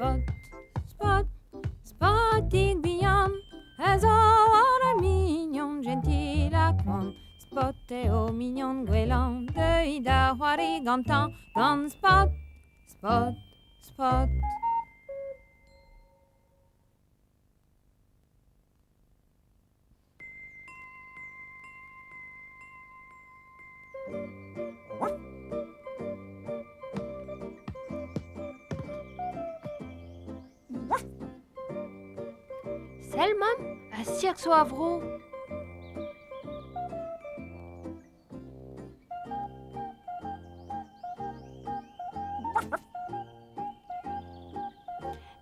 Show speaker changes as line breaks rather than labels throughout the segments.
Spot, spot, spotted beyond, as all mignon, gentil à coin. Spot et au mignon gouélan, de ida gantan, gan spot, spot, spot.
Selman, a cirque so avro.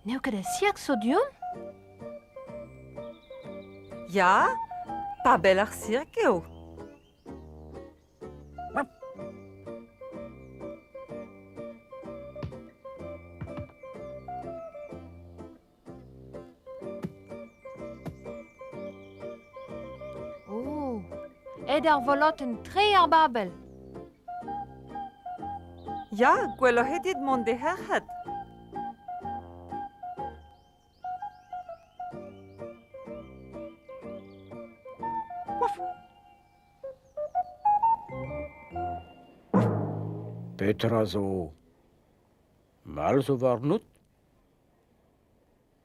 Neu ket a cirque so dion?
Ja, pa bel ar cirque eo.
Oh, ed ar volot en tre ar babel.
Ja, gwelo hedid mont de herc'hat.
Petra zo. Mal zo war nout.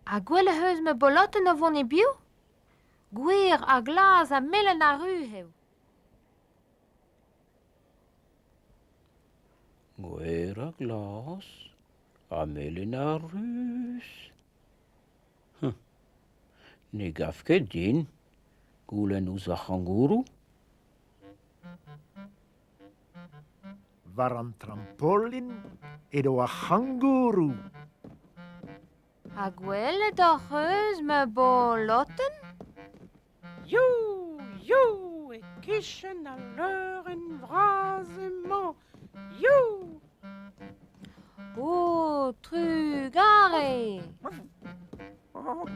A gwell heus me boloten a vont e bio? Gwir a glas a melen a ru heu.
Gwer a glas. A melen a rus. Ne gaf ket din. Goulen ouz a c'hangourou.
War an trampolin edo a c'hangourou.
A gwell d'ar heus me boloten?
You, you, e kichen a leur en vraz emañ. You!
Oh, trugare! Oh!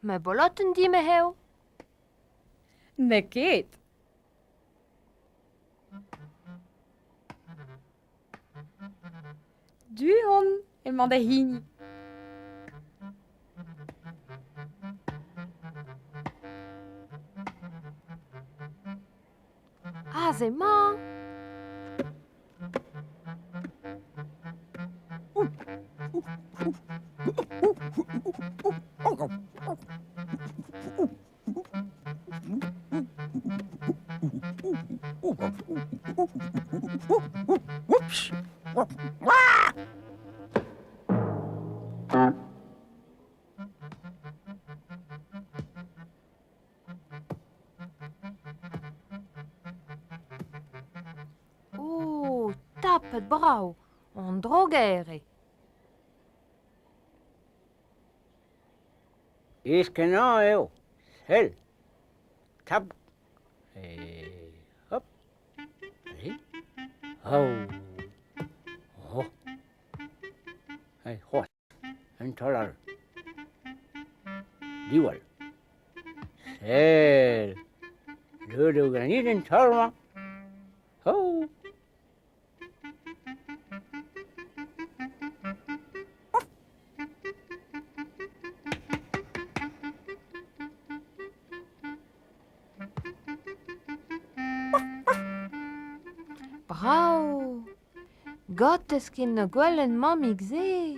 Me boloten die me heu?
Ne ket. Du hon e man da hini.
Ah, ze man! Oh, tapet brau! An drogere!
Iskenañ eo. Sel. Tap. Hop. Allez. Au. Oh. Hey, hoas. En talar. Diwal. Sel. Ludo granit en talma. Oh.
Brau! Gott eus ket na gwellen mamig se!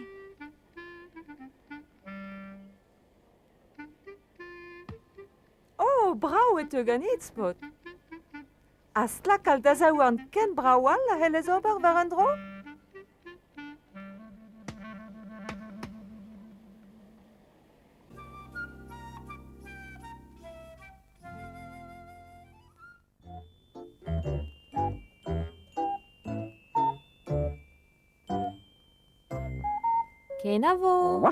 Oh, brau e teu ganit, Spot. A slak al da zaou an ken brawal a helez ober war an dro?
Ken a vo.